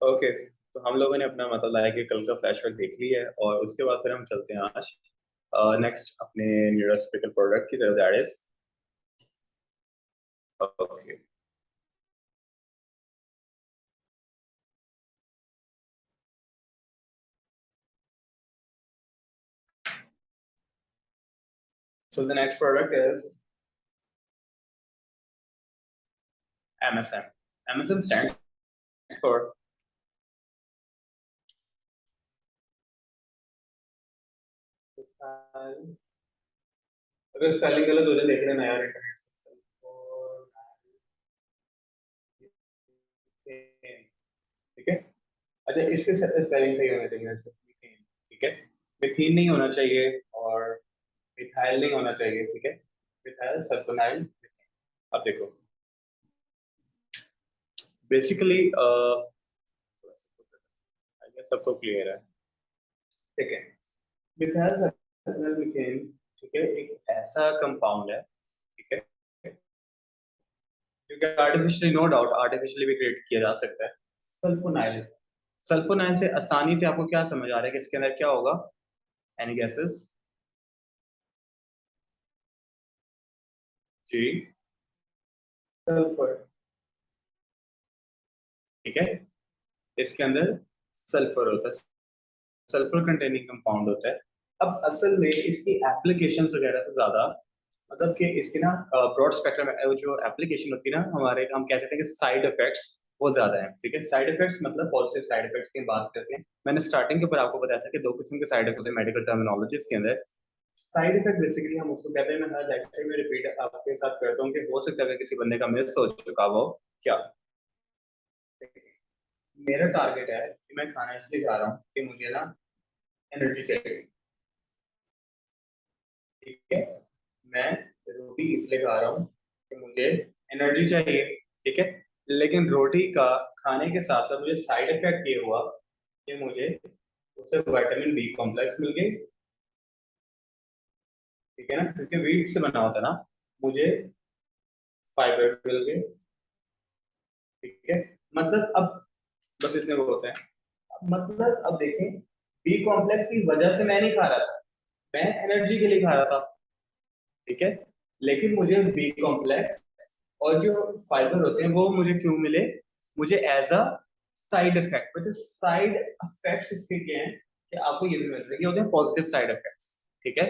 Okay, तो हम लोगों ने अपना मतलब लाया कि कल का फ्लैश बैक देख लिया है और उसके बाद फिर हम चलते हैं आज नेक्स्ट अपने न्यूरोस्पिकल प्रोडक्ट की तरफ, that is okay. So the next product is MSM. MSM stands for अगर स्पेलिंग गलत हो जाए देख लेना यार इंटरनेट से। ठीक है, अच्छा इसके स्पेलिंग सही होना चाहिए वैसे, मीथेन। ठीक है, मिथीन नहीं होना चाहिए और मिथाइल नहीं होना चाहिए। ठीक है, मिथाइल सल्फोनाइल। अब देखो, बेसिकली सबको क्लियर है। ठीक है, मिथाइल सल्फोनाइल मीथेन, ठीक है, एक ऐसा कंपाउंड है, ठीक है, जो कि आर्टिफिशियली, नो डाउट आर्टिफिशियली भी क्रिएट किया जा सकता है। सल्फोनाइल, सल्फोनाइल से आसानी से आपको क्या समझ आ रहा है कि इसके अंदर क्या होगा? Any gases? जी, सल्फर। ठीक है, इसके अंदर सल्फर होता है, सल्फर कंटेनिंग कंपाउंड होता है। अब असल में इसकी एप्लीकेशंस वगैरह से ज्यादा, मतलब कि इसकी ना ब्रॉड स्पेक्ट्रम जो एप्लीकेशन होती है ना, हमारे हम कह सकते हैं कि साइड इफेक्ट्स वो ज्यादा है। ठीक है, साइड इफेक्ट्स मतलब पॉजिटिव साइड इफेक्ट्स की बात करते हैं। मैंने स्टार्टिंग के ऊपर आपको बताया था कि दो किस्म के साइड इफेक्ट होते हैं मेडिकल टर्मिनोलॉजीज के अंदर। साइड इफेक्ट बेसिकली हम उसको कहते हैं, मैं हर लेक्चर में रिपीट आपके साथ करता हूँ कि हो सकता है कि किसी बंदे का मिस हो चुका हो क्या। मेरा टारगेट है कि मैं खाना इसलिए खा रहा हूँ कि मुझे ना एनर्जी चाहिए। ठीक है, मैं रोटी इसलिए खा रहा हूँ कि मुझे एनर्जी चाहिए। ठीक है, लेकिन रोटी का खाने के साथ साथ मुझे साइड इफेक्ट ये हुआ कि मुझे उससे विटामिन बी कॉम्प्लेक्स मिल गई। ठीक है ना, क्योंकि वीट से बना होता है ना, मुझे फाइबर मिल गए। ठीक है, मतलब अब बस इतने वो होते हैं। मतलब अब देखें, बी कॉम्प्लेक्स की वजह से मैं नहीं खा रहा था, मैं एनर्जी के लिए खा रहा था। ठीक है, लेकिन मुझे बी कॉम्प्लेक्स और जो फाइबर होते हैं वो मुझे क्यों मिले? मुझे एज अ साइड इफेक्ट, मतलब साइड इफेक्ट्स इसके क्या हैं कि आपको ये भी मिल रहा है, ये होते हैं पॉजिटिव साइड इफेक्ट्स। ठीक है,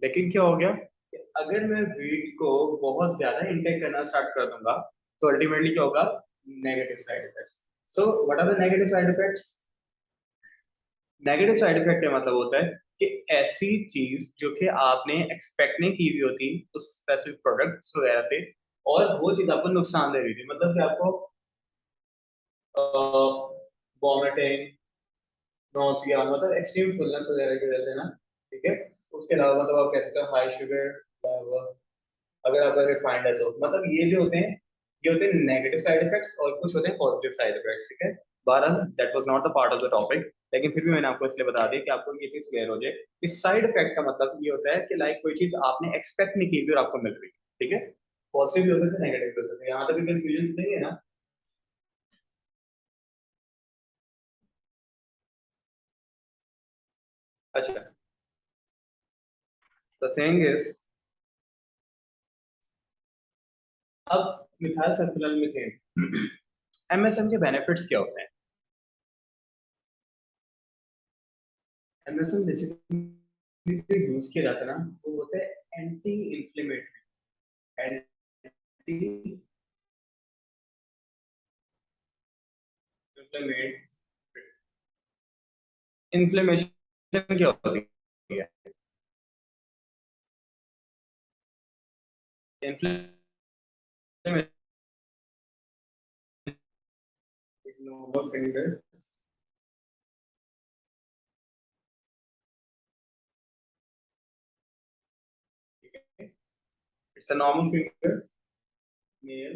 लेकिन क्या हो गया कि अगर मैं वीट को बहुत ज्यादा इंटेक करना स्टार्ट कर दूंगा तो अल्टीमेटली क्या होगा? Negative side effects. So what are the negative side effects? Negative side effect का मतलब होता है कि ऐसी चीज जो कि आपने एक्सपेक्ट नहीं की हुई होती उस स्पेसिफिक प्रोडक्ट्स वगैरह से, और वो चीज आपको नुकसान दे रही थी, मतलब कि आपको वॉमिटिंग, नोजिया, मतलब एक्सट्रीम फुलनेस वगैरह की वजह से ना। ठीक है, उसके अलावा मतलब आप कह सकते हो हाई शुगर, अगर आपका रिफाइंड है तो, मतलब ये जो होते हैं ये होते हैं नेगेटिव साइड इफेक्ट्स और कुछ होते हैं पॉजिटिव साइड इफेक्ट्स। ठीक है, बहरहाल that was not the part of the topic, लेकिन फिर भी मैंने आपको इसलिए बता दिया कि आपको ये चीज क्लियर हो जाए। इस साइड इफेक्ट का मतलब ये होता है कि लाइक कोई चीज आपने एक्सपेक्ट नहीं की थी और आपको मिल रही है। ठीक है, पॉजिटिव भी हो सकता है, नेगेटिव भी हो सकता है, यहाँ तक कंफ्यूजन नहीं है ना? अच्छा, द थिंग इज, अब मिथाइल सल्फोनाइल मीथेन MSM के बेनिफिट्स क्या होते हैं? MSM बेसिकली जो यूज किया जाता है ना, वो होता है anti inflammatory, anti inflammatory. Inflammation क्या होती है? Inflammation, normal finger, it's a normal finger, nail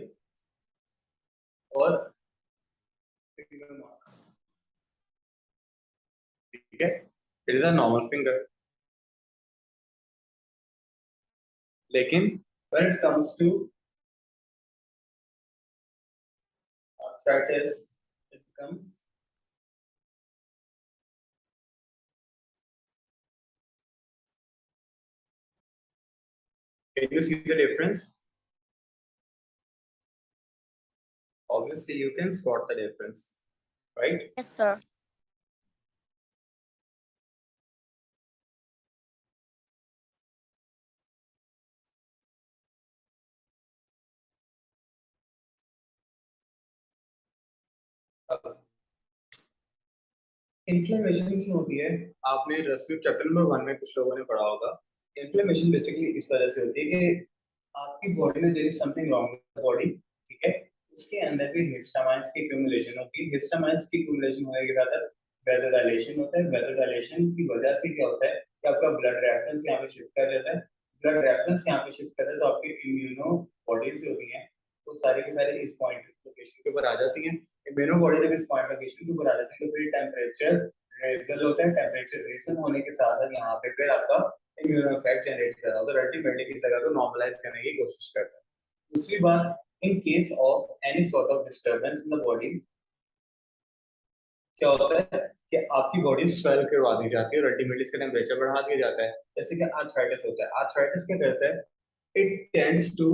और फिंगर मार्क्स। ठीक है, it is a normal finger, लेकिन when it comes to arthritis, it becomes Can you see the difference? Obviously, you can spot the difference, right? Yes, sir. Inflammation क्यों होती है? आपने respiratory chapter number 1 में कुछ लोगों ने पढ़ा होगा। इन्फ्लेमेशन बेसिकली इस तरह से होती है कि आपकी बॉडी में there is something wrong with the body, ठीक है? उसके अंदर भी हिस्टामाइन्स की एक्यूमुलेशन होती है। हिस्टामाइन्स की एक्यूमुलेशन होने के साथ वेसोडाइलेशन होता है। वेसोडाइलेशन की वजह से क्या होता है कि आपका ब्लड रेफरेंस यहाँ पे शिफ्ट कर जाता है। ब्लड रेफरेंस यहाँ पे शिफ्ट करता है तो आपकी इम्यूनो बॉडीज होती हैं वो सारे के सारे इस पॉइंट लोकेशन के ऊपर आ जाती हैं। इम्यूनो बॉडी जब इस पॉइंट लोकेशन के ऊपर आ जाती है तो फिर टेम्परेचर रेजल होता है। टेम्परेचर रेजल होने के साथ साथ यहाँ पे फिर आपका इम्यूनो इफेक्ट जनरेट कर रहा होता है। अल्टीमेटली इस जगह को नॉर्मलाइज करने की कोशिश करता है। दूसरी बात, in case of any sort of disturbance in the body क्या होता है कि आपकी बॉडी स्वेल करवा दी जाती है और अल्टीमेटली इसका टेम्परेचर बढ़ा दिया जाता है। जैसे कि आर्थराइटिस होता है। आर्थराइटिस क्या करता है? It tends to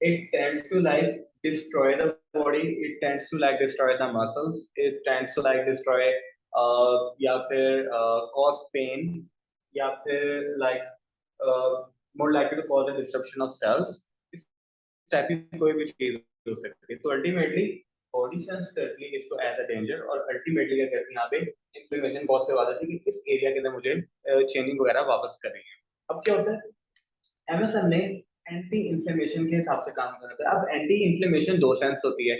it tends to like destroy the body, it tends to like destroy the muscles, it tends to like destroy या फिर cause pain या फिर like more likely to cause a disruption of cells। इस type की कोई भी चीज हो सकती है। तो अल्टीमेटली बॉडी सेंस करती है इसको एज अ डेंजर और अल्टीमेटली क्या करती है यहाँ पे इन्फ्लेमेशन कॉज करवा देती है कि इस एरिया के अंदर मुझे चेनिंग वगैरह वापस करनी है। अब क्या होता है एमएसएन ने एंटी इन्फ्लेमेशन के हिसाब से काम करा था। अब एंटी इन्फ्लेमेशन दो सेंस होती है।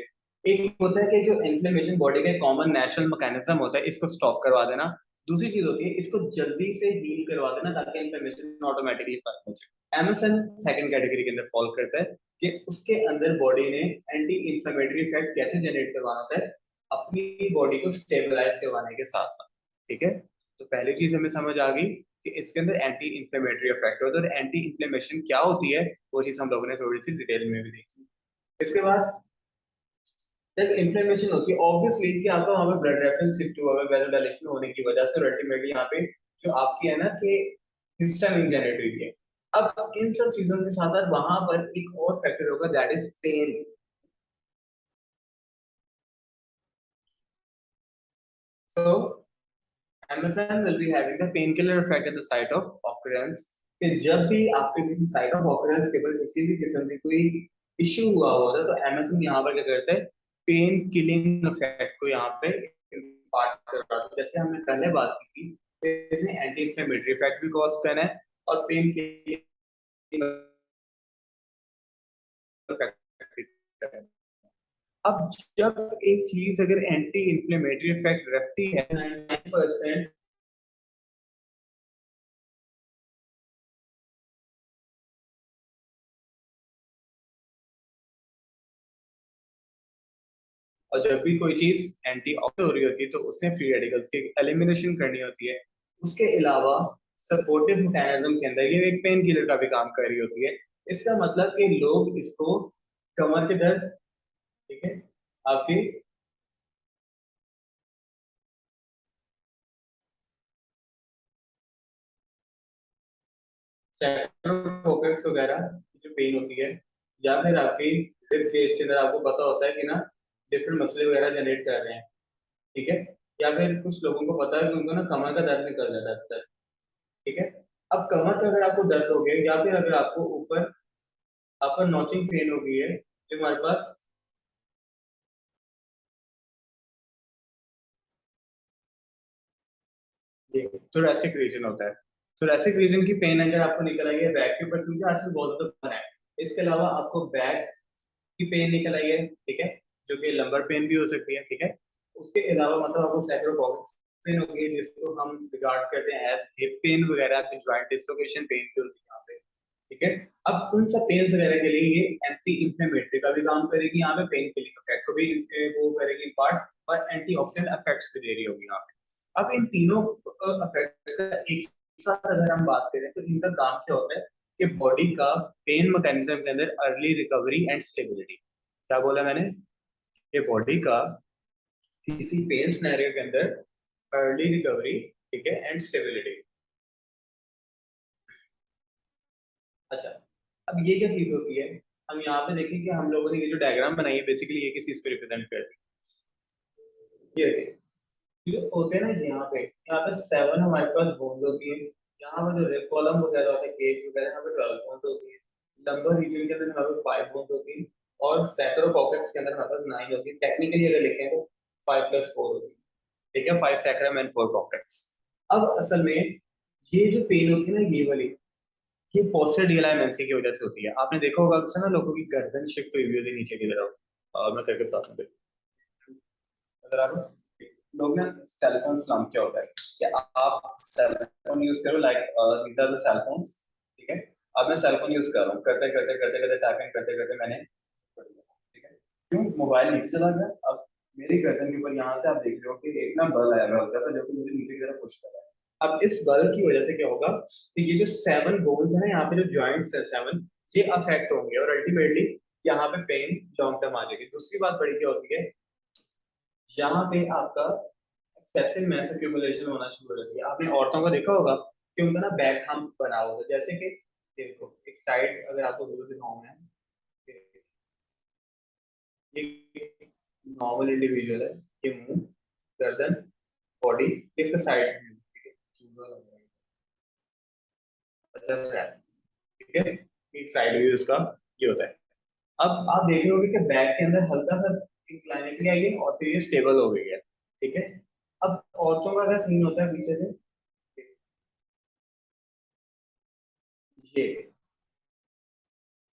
एक होता है कि जो इन्फ्लेमेशन बॉडी का कॉमन नेचुरल मैकेनिज्म होता है इसको स्टॉप करवा देना। दूसरी चीज होती है इसको जल्दी से हील करवा देना ताकि इन्फ्लेमेशन ऑटोमेटिकली खत्म हो जाए। एमएसएन सेकंड कैटेगरी के अंदर फॉल करता है कि उसके अंदर बॉडी ने एंटी इन्फ्लेमेटरी इफेक्ट कैसे जनरेट करवाना होता है अपनी बॉडी को स्टेबलाइज करवाने के साथ साथ। ठीक है, तो पहली चीज हमें समझ आ गई कि इसके अंदर एंटी इन्फ्लेमेटरी इफेक्ट होता है और एंटी इन्फ्लेमेशन क्या होती है वो चीज हम लोगों ने थोड़ी सी डिटेल में भी देखी। इसके बाद जब इन्फ्लेमेशन होती है ऑब्वियसली कि आपका वहां पे ब्लड रेफरेंस शिफ्ट हुआ है वेसोडाइलेशन होने की वजह से और अल्टीमेटली यहाँ पे जो आपकी है ना कि हिस्टामिन जनरेट हुई है। अब इन सब चीजों के साथ साथ वहां पर एक और फैक्टर होगा that is pain. So MSN will be having the painkiller effect at the site of occurrence कि जब भी आपके किसी साइट ऑफ ऑकरेंस के ऊपर किसी भी किस्म की कोई इश्यू हुआ होता है तो एमएसएन यहाँ पर क्या करता है पेन किलिंग इफेक्ट को यहाँ पे इम्पार्ट कर रहा है। जैसे हमने पहले बात की थी इसने एंटी इंफ्लेमेटरी इफेक्ट भी कॉज करना है और पेन किलिंग इफेक्ट। अब जब एक चीज अगर एंटी इंफ्लेमेटरी इफेक्ट रखती है 99% और जब भी कोई चीज एंटी ऑक्सीडेंट हो रही होती है तो उससे फ्री रेडिकल्स की एलिमिनेशन करनी होती है। उसके अलावा सपोर्टिव मैकेनिज्म के अंदर ये एक पेन किलर का भी काम कर रही होती है। इसका मतलब कि लोग इसको कमर के दर्द, ठीक है, आपकी सैक्रोफोकस वगैरह जो पेन होती है या फिर आपकी रिब केस के अंदर आपको पता होता है कि ना डिफरेंट मसले वगैरह जनरेट कर रहे हैं, ठीक है, या फिर कुछ लोगों को पता है कि उनको ना कमर का दर्द निकल जाता है अक्सर, ठीक है। अब कमर का अगर आपको दर्द हो गया या फिर अगर आपको ऊपर आपका नॉचिंग पेन हो गई है तो हमारे पास ये थोरेसिक रीजन होता है। थोरेसिक रीजन की पेन अगर आपको निकल आई है बैक के ऊपर क्योंकि आजकल बहुत ज्यादा पेन है। इसके अलावा आपको बैक की पेन निकल आई है, ठीक है, जो कि लंबर पेन भी हो सकती है, ठीक है। उसके अलावा मतलब आपको सैक्रोपॉक्स पेन हो गई जिसको हम रिगार्ड करते हैं एज हिप पेन वगैरह की जॉइंट डिसलोकेशन पेन भी होती है यहाँ पे, ठीक है। अब उन सब पेन्स वगैरह के लिए ये एंटी इंफ्लेमेटरी का भी काम करेगी यहाँ पे, पेन किलिंग इफेक्ट को भी वो करेगी पार्ट और एंटीऑक्सीडेंट इफेक्ट्स भी दे रही होगी यहाँ पे। अब इन तीनों इफेक्ट का एक साथ अगर हम बात करें तो इनका काम क्या होता है कि बॉडी का पेन मैकेनिज्म के अंदर अर्ली रिकवरी एंड स्टेबिलिटी। क्या बोला मैंने? ये बॉडी का किसी पेन सिनेरियो के अंदर अर्ली रिकवरी, ठीक है, एंड स्टेबिलिटी। अच्छा, अब ये क्या चीज होती है, हम यहाँ पे देखें कि हम लोगों ने ये जो डायग्राम बनाई है बेसिकली ये किस चीज को रिप्रेजेंट करती है। ये देखिए, ये होते हैं ना, यहाँ पे 7 हमारे पास बोन्स होती है। यहाँ पे जो रेड कॉलम वगैरह होता है, केज वगैरह, यहाँ पे 12 बोन्स होती है। लंबर रीजन के अंदर हमारे पास 5 बोन्स होती है। और सैक्रोकॉर्टेक्स के अंदर हमारे पास 9 होती है। टेक्निकली अगर लिखें तो 5 + 4 होती है। ठीक है, 5 सैक्रम एंड 4 कॉर्टेक्स। अब असल में ये जो पेन होती है ना, ये वाली, ये पोस्टर डीएलआईएमएनसी की वजह से होती है। आपने देखा होगा अक्सर ना लोगों की गर्दन शिफ्ट हुई होती है नीचे की तरफ। और मैं करके बताता हूँ, अगर आप लोग ना, सेल फोन स्लम क्या होता है कि आप सेल फोन यूज करो, like these are the cell phones. ठीक है, अब मैं सेल फोन यूज कर रहा हूँ, करते करते करते करते टाइपिंग करते करते मैंने, ठीक है, क्यों मोबाइल नीचे चला गया। अब मेरी गर्दन के ऊपर यहाँ से आप देख रहे हो कि एक ना बल आया हुआ होता है जो कि मुझे नीचे की तरफ पुश कर रहा है। अब इस बल की वजह से क्या होगा कि ये जो 7 बोन्स है ना, यहाँ पे जो जॉइंट्स है 7, ये अफेक्ट होंगे और अल्टीमेटली यहाँ पे पेन लॉन्ग टर्म आ जाएगी। दूसरी बात बड़ी क्या होती है, यहाँ पे आपका एक्सेसिव मैस एक्यूमुलेशन होना शुरू हो जाती है। आपने औरतों को देखा होगा कि उनका ना बैक हम्प बना हुआ है, जैसे कि देखो एक साइड अगर आपको व्यू दिखाऊं मैं, ये नॉर्मल इंडिविजुअल है, ये मुंह, गर्दन, बॉडी, इसका साइड व्यू, ठीक है, चूजा लग रहा है, अच्छा है, ठीक है, एक साइड व्यू इसका ये होता है। अब आप देख रहे होगे कि बैक के अंदर हल्का सा इंक्लाइनेटली आई है और फिर ये स्टेबल हो गई है। ठीक है, अब औरतों का क्या सीन होता है पीछे से, ये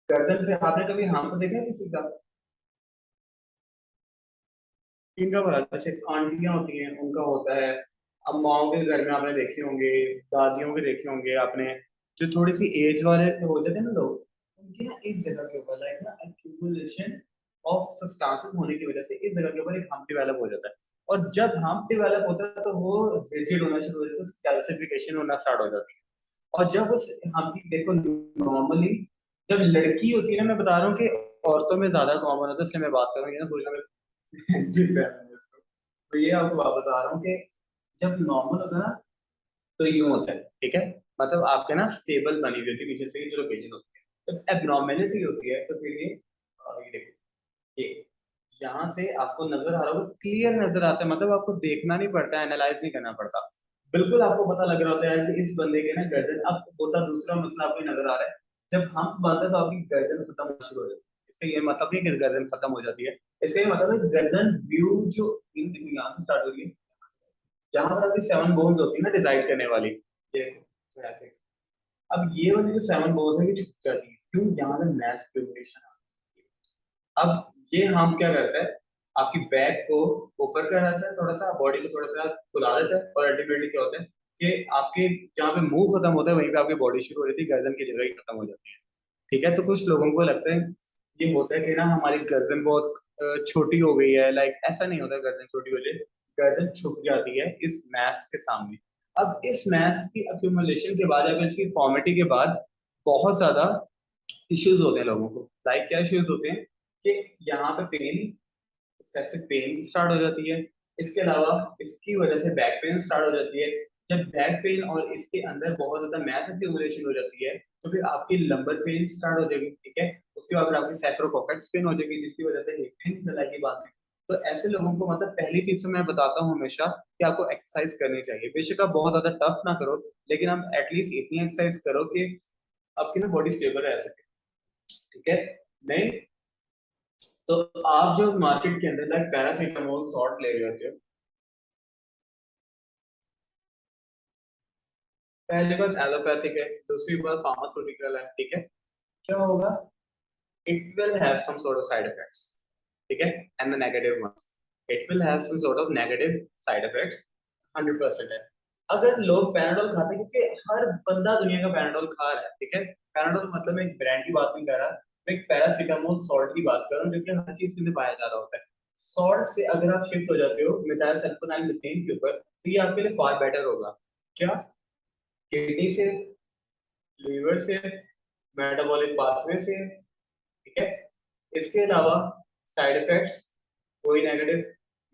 गर्दन पे आपने कभी हाथ को देखा है किसी का, इनका बड़ा, जैसे आंटियां होती हैं उनका होता है, अम्माओं के घर में आपने देखे होंगे, दादियों के देखे होंगे आपने, जो थोड़ी सी एज वाले हो जाते हैं ना लोग, उनकी ना इस जगह के ऊपर लाइक ना एक्यूमुलेशन ऑफ सब्सटेंसेस होने की वजह से इस जगह के ऊपर एक हम्प डेवलप हो जाता है। और जब हम्प डेवलप होता है तो वो रिजिड होना शुरू हो जाता है, कैल्सिफिकेशन होना स्टार्ट हो जाती है। और जब उस हम्प की देखो, नॉर्मली जब लड़की होती है ना, मैं बता रहा हूँ कि औरतों में ज्यादा कॉमन होता है, इसलिए मैं बात कर रहा हूँ, ये ना सोचना फेमिनिस्ट। तो ये आपको बात बता रहा हूँ कि जब नॉर्मल होता है ना तो यूं होता है, ठीक है, मतलब आपके ना स्टेबल बनी हुई होती है नीचे से जो लोकेशन होती है। जब एबनॉर्मेलिटी होती है तो फिर ये देखो, ये यहाँ से आपको नजर आ रहा होगा, क्लियर नजर आता है, मतलब आपको देखना नहीं पड़ता, एनालाइज नहीं करना पड़ता, बिल्कुल आपको पता लग रहा होता है कि इस बंदे के ना गर्दन। अब होता दूसरा मसला आपको नजर आ रहा है, जब हम बांधते हैं तो आपकी गर्दन खत्म होना शुरू हो जाती है। इसका ये मतलब नहीं कि गर्दन खत्म हो जाती है, इसका ये मतलब है गर्दन व्यू जो इन यहाँ से स्टार्ट होगी, जहां पर आपकी 7 बोन्स होती है ना डिसाइड करने वाली, ये तो ऐसे। अब ये वाली जो 7 बोन्स है ये छुप जाती है, क्यों, यहाँ पे मैस एक्यूमुलेशन। अब ये हम क्या करता है, आपकी बैक को ऊपर कर रहता है, थोड़ा सा बॉडी को थोड़ा सा फुला देता है, और अल्टीमेटली क्या होता है कि आपके जहाँ पे मुंह खत्म होता है वहीं पे आपकी बॉडी शुरू हो जाती है, गर्दन की जगह ही खत्म हो जाती है। ठीक है, तो कुछ लोगों को लगता है ये होता है कि ना हमारी गर्दन बहुत छोटी हो गई है, लाइक ऐसा नहीं होता गर्दन छोटी हो जाए, गर्दन छुप जाती है इस मैस के सामने। अब इस मैस की अक्यूमुलेशन के बाद या फिर इसकी फॉर्मेटी के बाद बहुत ज्यादा इश्यूज होते हैं लोगों को। लाइक क्या इश्यूज होते हैं कि यहाँ पे पेन, एक्सेसिव पेन स्टार्ट हो जाती है। इसके अलावा इसकी वजह से बैक पेन स्टार्ट हो जाती है। जब बैक पेन और इसके अंदर बहुत ज्यादा मैस एक्यूमुलेशन हो जाती है तो फिर आपकी लंबर पेन स्टार्ट हो जाएगी। ठीक है, उसके बाद फिर आपकी सैक्रोकोकैक्स पेन हो जाएगी, जिसकी वजह से हिप पेन निकल आएगी बाद में। तो ऐसे लोगों को मतलब पहली चीज तो मैं बताता हूँ हमेशा कि आपको एक्सरसाइज करनी चाहिए। बेशक आप बहुत ज्यादा टफ ना करो, लेकिन आप एटलीस्ट इतनी एक्सरसाइज करो कि आपकी ना बॉडी स्टेबल रह सके। ठीक है, नहीं तो आप जो मार्केट के अंदर लाइक पैरासीटामोल शॉट ले रहे होते हो, पहली बात एलोपैथिक है, दूसरी बात फार्मास्यूटिकल है। ठीक है, क्या होगा, it will have some sort of side effects. ठीक है, and the negative ones, it will have some sort of negative side effects, 100% है। अगर लोग पैराडोल खाते हैं, क्योंकि हर बंदा दुनिया का पैराडोल खा रहा है, ठीक है, पैराडोल मतलब मैं एक ब्रांड की बात नहीं कर रहा, मैं एक पैरासीटामोल सॉल्ट की बात कर रहा हूँ जो कि हर चीज के लिए पाया जा रहा होता है। सॉल्ट से अगर आप शिफ्ट हो जाते हो मिथाइल सल्फोनाइल मीथेन के ऊपर, तो ये आपके लिए फार बेटर होगा। क्या, किडनी से, लीवर से, मेटाबॉलिक पाथवे से। ठीक है, इसके अलावा साइड इफेक्ट्स कोई नेगेटिव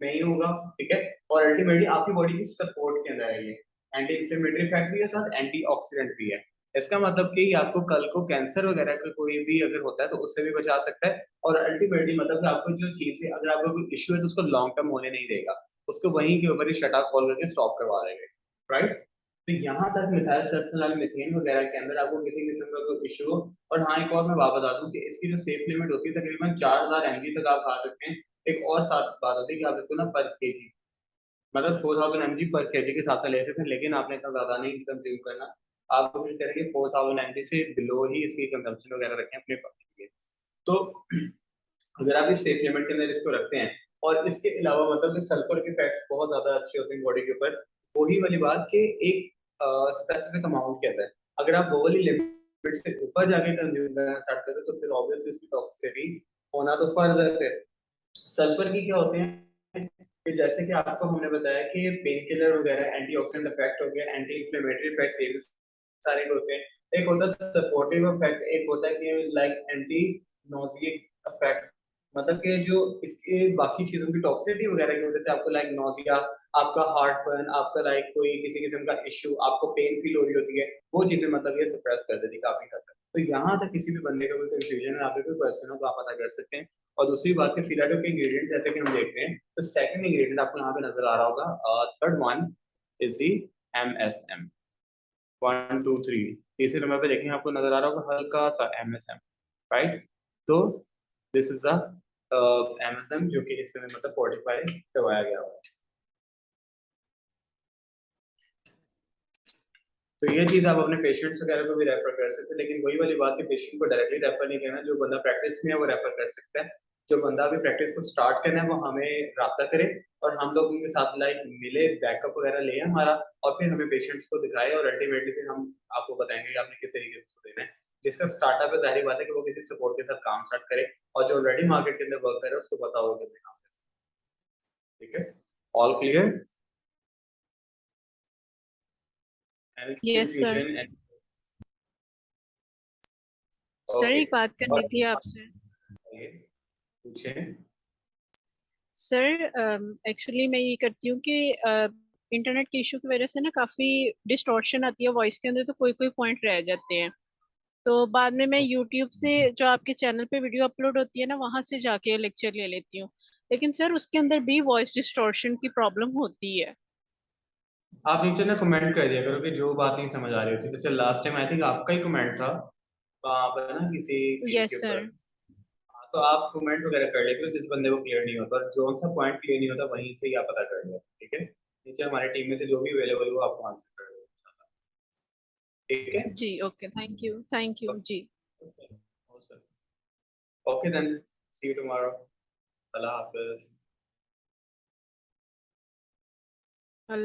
नहीं होगा। ठीक है, और अल्टीमेटली आपकी बॉडी की सपोर्ट के अंदर है ये, एंटी इंफ्लेमेटरी इफेक्ट भी है, साथ एंटी ऑक्सीडेंट भी है। इसका मतलब कि आपको कल को कैंसर वगैरह का कोई भी अगर होता है तो उससे भी बचा सकता है, और अल्टीमेटली मतलब कि आपको जो चीज है, अगर आपको कोई इश्यू है तो उसको लॉन्ग टर्म होने नहीं देगा, उसको वहीं के ऊपर ही शट ऑफ कॉल करके स्टॉप करवा देंगे, राइट। तो यहाँ तक मिथाइल सल्फोनाइल मीथेन वगैरह के अंदर आपको किसी किस्म का कोई इशू हो। और हाँ, एक और मैं बात बता दूं कि इसकी जो सेफ लिमिट होती है तकरीबन 4000 mg तक आप खा सकते हैं। एक और साथ बात होती है कि आप इसको ना पर केजी, मतलब 4000 mg पर केजी के हिसाब से ले सकते हैं, लेकिन आपने इतना ज्यादा नहीं कंज्यूम करना। आप कोशिश करेंगे 4000 mg से बिलो ही इसकी कंजम्पशन वगैरह रखें अपने पक्षी के। तो अगर आप इस सेफ लिमिट के अंदर इसको रखते हैं, और इसके अलावा मतलब कि सल्फर के फैक्ट्स बहुत ज्यादा अच्छे होते हैं बॉडी के ऊपर, वही वाली बात कि एक स्पेसिफिक अमाउंट के अंदर अगर आप वो वाली लिमिट से ऊपर जाके कंज्यूम करना स्टार्ट करते तो फिर ऑब्वियसली इसकी टॉक्सिसिटी होना तो फर्ज है। फिर सल्फर की क्या होते हैं कि जैसे कि आपको हमने बताया कि पेन किलर वगैरह, एंटीऑक्सीडेंट इफेक्ट हो गया, एंटी इंफ्लेमेटरी इफेक्ट्स, ये भी सारे होते हैं। एक होता है सपोर्टिव इफेक्ट, एक होता है कि लाइक एंटी नोजिक इफेक्ट, मतलब कि जो इसके बाकी चीजों की टॉक्सिसिटी वगैरह की वजह से आपको लाइक नोजिया, आपका हार्ट बर्न, आपका लाइक कोई किसी किस्म का इश्यू, आपको पेन फील हो रही होती है, वो चीजें मतलब ये सप्रेस कर देती काफी हद तक। तो यहाँ तक किसी भी बंदे का कोई कंफ्यूजन है, आपके कोई क्वेश्चन हो तो आप पता कर सकते हैं। और दूसरी बात कि सिराटो के इंग्रेडिएंट जैसे कि हम देखते हैं, तो सेकंड इंग्रेडिएंट आपको यहाँ पे नजर आ रहा होगा, third one is the MSM, 1 2 3। तीसरे नंबर पे देखेंगे आपको नजर आ रहा होगा हल्का सा MSM, राइट। तो दिस इज द MSM जो कि इसमें मतलब 45 करवाया गया हुआ है। तो ये चीज आप अपने पेशेंट्स वगैरह को भी रेफर कर सकते हैं, लेकिन वही वाली बात कि पेशेंट को डायरेक्टली रेफर नहीं करना, जो बंदा प्रैक्टिस में है वो रेफर कर सकता है। जो बंदा अभी प्रैक्टिस को स्टार्ट करना है वो हमें राब्ता करे, और हम लोग उनके साथ लाइक मिले, बैकअप वगैरह ले हमारा, और फिर हमें पेशेंट्स को दिखाए, और अल्टीमेटली फिर हम आपको बताएंगे कि आपने किस तरीके से उसको देना है। जिसका स्टार्टअप है, जाहिर बात है कि वो किसी सपोर्ट के साथ काम स्टार्ट करे, और जो ऑलरेडी मार्केट के अंदर वर्क करे उसको पता होगा कि काम कैसे। ठीक है, all clear? Any yes sir. Confusion? Sir okay, एक बात करनी और थी आपसे। पूछे। सर एक्चुअली मैं ये करती हूँ कि इंटरनेट के इशू की वजह से ना काफी डिस्टॉर्शन आती है वॉइस के अंदर, तो कोई कोई पॉइंट रह जाते हैं। तो बाद में मैं यूट्यूब से जो आपके चैनल पे वीडियो अपलोड होती है ना, वहां से जाके लेक्चर ले लेती हूँ। लेकिन सर उसके अंदर भी वॉइस डिस्टॉर्शन की प्रॉब्लम होती है। आप नीचे ना कमेंट कर दिया करो कि जो बात नहीं समझ आ रही होती, जैसे लास्ट टाइम आई थिंक आपका ही कमेंट था वहां पर ना किसी चीज यस के ऊपर। सर। हाँ, तो आप कमेंट वगैरह कर लिया करो जिस बंदे को क्लियर नहीं होता, और जो सा पॉइंट क्लियर नहीं होता वहीं से ही आप पता कर लिया, ठीक है। नीचे हमारी टीम में से जो भी अवेलेबल हो आपको आंसर कर देगा, ठीक है। जी ओके, थैंक यू जी। Okay then, see you tomorrow. अल्लाह हाफिज।